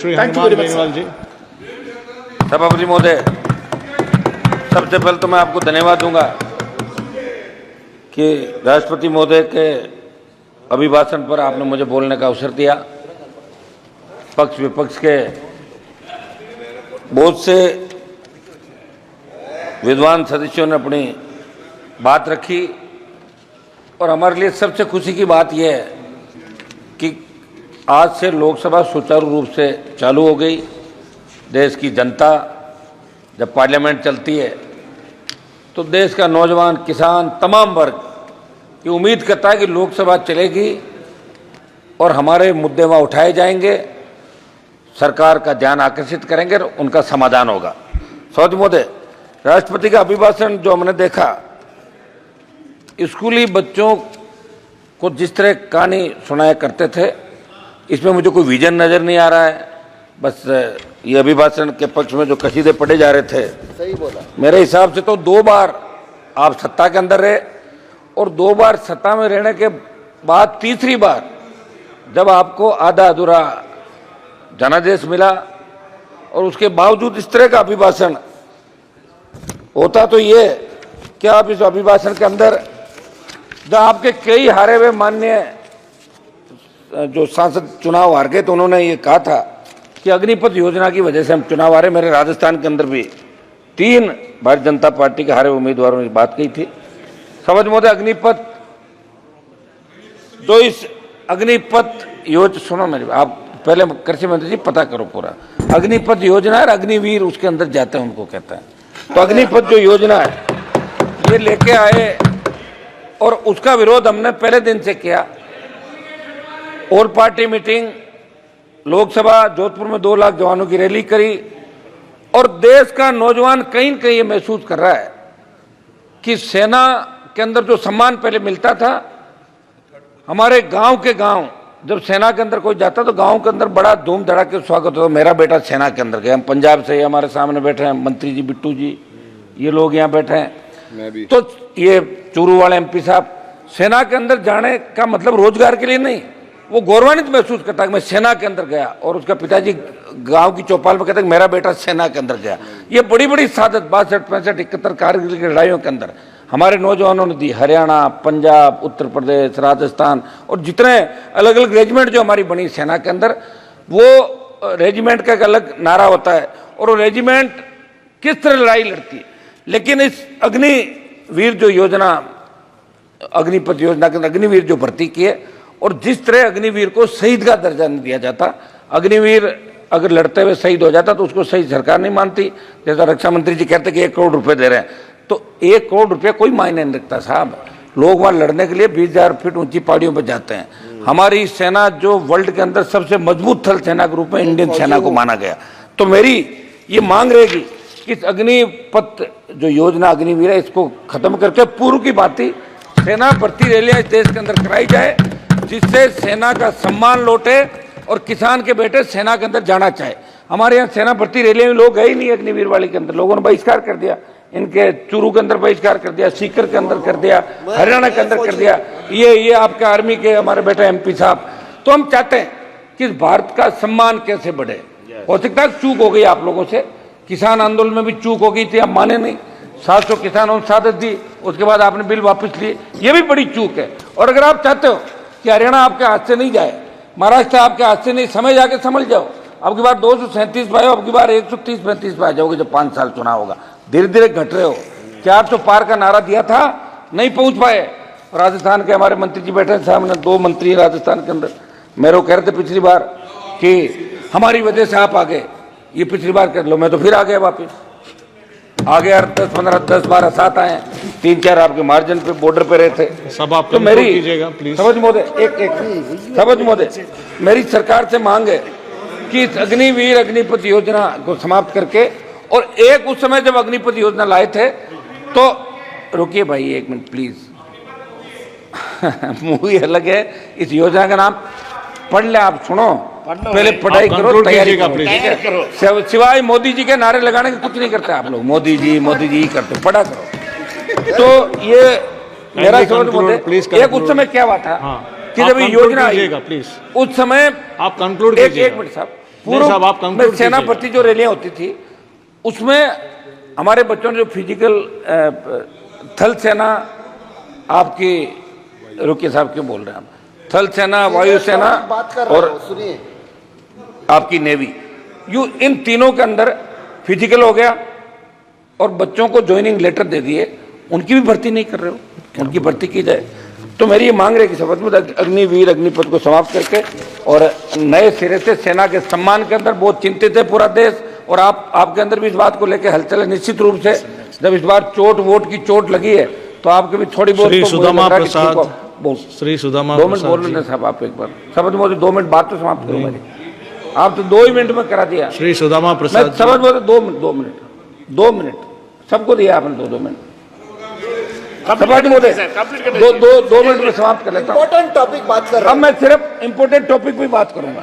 श्री हनुमान बेनीवाल जी। सभापति महोदय, सबसे पहले तो मैं आपको धन्यवाद दूंगा कि राष्ट्रपति महोदय के अभिभाषण पर आपने मुझे बोलने का अवसर दिया। पक्ष विपक्ष के बहुत से विद्वान सदस्यों ने अपनी बात रखी और हमारे लिए सबसे खुशी की बात यह है कि आज से लोकसभा सुचारू रूप से चालू हो गई। देश की जनता जब पार्लियामेंट चलती है तो देश का नौजवान, किसान, तमाम वर्ग ये उम्मीद करता है कि लोकसभा चलेगी और हमारे मुद्दे वहाँ उठाए जाएंगे, सरकार का ध्यान आकर्षित करेंगे और उनका समाधान होगा। सभापति महोदय, राष्ट्रपति का अभिभाषण जो हमने देखा, स्कूली बच्चों को जिस तरह कहानी सुनाया करते थे, इसमें मुझे कोई विजन नजर नहीं आ रहा है। बस ये अभिभाषण के पक्ष में जो कसीदे पढ़े जा रहे थे, सही बोला। मेरे हिसाब से तो 2 बार आप सत्ता के अंदर रहे और 2 बार सत्ता में रहने के बाद तीसरी बार जब आपको आधा अधूरा जनादेश मिला और उसके बावजूद इस तरह का अभिभाषण होता, तो ये क्या आप इस अभिभाषण के अंदर जब आपके कई हारे हुए माननीय जो सांसद चुनाव हार गए तो उन्होंने ये कहा था कि अग्निपथ योजना की वजह से हम चुनाव हारे। मेरे राजस्थान के अंदर भी 3 भारतीय जनता पार्टी के हारे उम्मीदवारों ने बात कही थी। समझ महोदय, अग्निपथ जो इस अग्निपथ योजना, सुनो मेरी, आप पहले कृषि मंत्री जी पता करो पूरा। अग्निपथ योजना है, अग्निवीर उसके अंदर जाते हैं, उनको कहते हैं। तो अग्निपथ जो योजना है ये लेके आए और उसका विरोध हमने पहले दिन से किया। All party meeting, Lok Sabha Jodhpur में 2 लाख जवानों की रैली करी और देश का नौजवान कहीं न कहीं ये महसूस कर रहा है कि सेना के अंदर जो सम्मान पहले मिलता था, हमारे गांव के गांव जब सेना के अंदर कोई जाता तो गांव के अंदर बड़ा धूम धड़ाके स्वागत होता। मेरा बेटा सेना के अंदर गया। हम पंजाब से, हमारे सामने बैठे हैं मंत्री जी, बिट्टू जी, ये लोग यहाँ बैठे हैं। मैं भी। तो ये चूरू वाले MP साहब, सेना के अंदर जाने का मतलब रोजगार के लिए नहीं, वो गौरवान्वित महसूस करता है कि मैं सेना के अंदर गया और उसका पिताजी गांव की चौपाल में कहता है कि मेरा बेटा सेना के अंदर गया। ये बड़ी बड़ी सादत 62, 65, 71 कारगिल की लड़ाइयों के अंदर हमारे नौजवानों ने दी। हरियाणा, पंजाब, उत्तर प्रदेश, राजस्थान और जितने अलग अलग रेजिमेंट जो हमारी बनी सेना के अंदर, वो रेजिमेंट का एक अलग नारा होता है और वो रेजिमेंट किस तरह लड़ाई लड़ती है। लेकिन इस अग्निवीर जो योजना, अग्निपथ योजना के अंदर अग्निवीर जो भर्ती किए और जिस तरह अग्निवीर को शहीद का दर्जा नहीं दिया जाता, अग्निवीर अगर लड़ते हुए शहीद हो जाता तो उसको शहीद सरकार नहीं मानती। जैसा रक्षा मंत्री जी कहते कि 1 करोड़ रुपए दे रहे हैं, तो 1 करोड़ रुपए कोई मायने नहीं रखता साहब। लोग वहां लड़ने के लिए 20,000 फीट ऊंची पहाड़ियों पर जाते हैं। हमारी सेना जो वर्ल्ड के अंदर सबसे मजबूत थल सेना के रूप में इंडियन सेना को माना गया। तो मेरी ये मांग रहेगी कि इस अग्निपथ जो योजना अग्निवीर है, इसको खत्म करके पूर्व की भांति सेना भर्ती रैलियां इस देश के अंदर कराई जाए, जिससे सेना का सम्मान लौटे और किसान के बेटे सेना के अंदर जाना चाहे। हमारे यहाँ सेना भर्ती रैलियां में लोग गए ही नहीं। अग्निवीर वाली के अंदर लोगों ने बहिष्कार कर दिया, इनके चूरू के अंदर बहिष्कार कर दिया, सीकर के अंदर कर दिया, हरियाणा के अंदर कर दिया। ये आपके आर्मी के हमारे बेटे MP साहब। तो हम चाहते हैं कि भारत का सम्मान कैसे बढ़े। हो सकता है चूक हो गई आप लोगों से, किसान आंदोलन में भी चूक हो गई थी, आप माने नहीं। 700 किसानों ने शहादत दी, उसके बाद आपने बिल वापस लिए, ये भी बड़ी चूक है। और अगर आप चाहते हो कि हरियाणा आपके हाथ से नहीं जाए, महाराष्ट्र आपके हाथ से नहीं, समय जाके समझ जाओ। अब की बार 237 पे आओ, अब की बार 130-135 पे आ जाओगे जब 5 साल चुनाव होगा। धीरे धीरे घट रहे हो। 400 पार का नारा दिया था, नहीं पहुंच पाए। राजस्थान के हमारे मंत्री जी बैठे सामने, 2 मंत्री राजस्थान के अंदर, मेरे को कह रहे थे पिछली बार कि हमारी वजह से आप आ गए, ये पिछली बार कर लो। मैं तो फिर आ गया वापिस, आ गया 10-15, 10-12 7 आए, 3-4 आपके मार्जिन पे बॉर्डर पे रहे थे। सब आप तो मेरी प्लीज। समझ महोदय, एक समझ महोदय, मेरी सरकार से मांग है कि इस अग्निवीर अग्निपथ योजना को समाप्त करके, और एक उस समय जब अग्निपथ योजना लाए थे तो, रुकिए भाई 1 मिनट प्लीज, मूवी अलग है, इस योजना का नाम पढ़ ले, आप सुनो, पहले पढ़ाई करो, तैयारी करो। सिवाय मोदी जी के नारे लगाने के कुछ नहीं करते आप लोग, मोदी जी ही करते, पढ़ा करो। तो ये मेरा समझ, एक उस समय क्या हुआ था कि जब योजना आई, प्लीज उस समय आप कंक्लूड एक मिनट साहब, साहब, आप conclude में सेना कीजिए। भर्ती जो रैलियां होती थी उसमें हमारे बच्चों ने जो फिजिकल थल सेना आपकी रुकिए साहब क्यों बोल रहे हैं हम, थल सेना, वायुसेना और सुनिए, आपकी नेवी, इन तीनों के अंदर फिजिकल हो गया और बच्चों को ज्वाइनिंग लेटर दे दिए, उनकी भी भर्ती नहीं कर रहे हो, उनकी भर्ती की जाए। तो मेरी ये मांग रही है कि शपथ में अग्निवीर अग्निपथ को समाप्त करके और नए सिरे से सेना के सम्मान के अंदर बहुत चिंतित है पूरा देश, और आपके अंदर भी इस बात को लेकर हलचल है। निश्चित रूप से जब इस बार वोट की चोट लगी है तो आपके भी थोड़ी बहुत श्री तो मुझे सुदामा लग रहा है कि ठीक प्रसाद, हो। श्री सुदामा 2 मिनट प्रसाद बोल जी। रहे थे साहब आप एक बार, शपथ मोदी 2 मिनट बात तो समाप्त करो मेरी, आप तो 2 ही मिनट में करा दिया। श्री सुदामा मैं प्रसाद जी। समझ बोलते 2 मिनट सबको दिया आपने 2 मिनट। सभापति महोदय 2 मिनट में समाप्त कर लेता हूँ। इम्पोर्टेंट टॉपिक बात कर रहे अब मैं सिर्फ इम्पोर्टेंट टॉपिक पे बात करूंगा,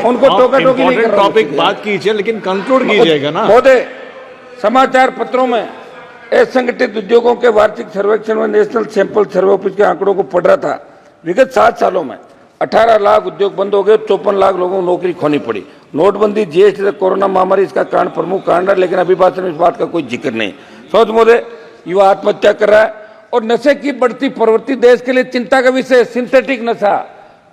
उनको टोका टोकी नहीं कर रहा हूं। टॉपिक बात कीजिए, लेकिन कंक्लूड कीजिएगा ना। महोदय, समाचार पत्रों में असंगठित उद्योगों के वार्षिक सर्वेक्षण में नेशनल सैंपल सर्वे ऑफिस के आंकड़ों को पढ़ रहा था। विगत 7 सालों में 18 लाख उद्योग बंद हो गए, 54 लाख लोगों को नौकरी खोनी पड़ी। नोटबंदी, जीएसटी से कोरोना महामारी इसका कारण, प्रमुख कारण है, लेकिन अभी बात में इस बात का कोई जिक्र नहीं। सौद महोदय, युवा आत्महत्या कर रहा है और नशे की बढ़ती प्रवृत्ति देश के लिए चिंता का विषय। सिंथेटिक नशा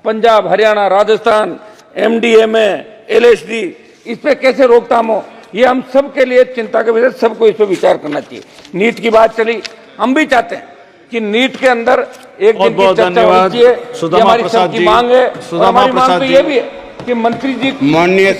पंजाब, हरियाणा, राजस्थान, एमडीएमए, एलएसडी, इस पे कैसे रोकथाम हो, ये हम सब के लिए चिंता का विषय, सबको इस पर विचार करना चाहिए। नीट की बात चली, हम भी चाहते हैं कि नीट के अंदर एक दिन की चर्चा होनी चाहिए, ये हमारी सबकी मांग है। और हमारी मांग तो ये भी है कि मंत्री जी माननीय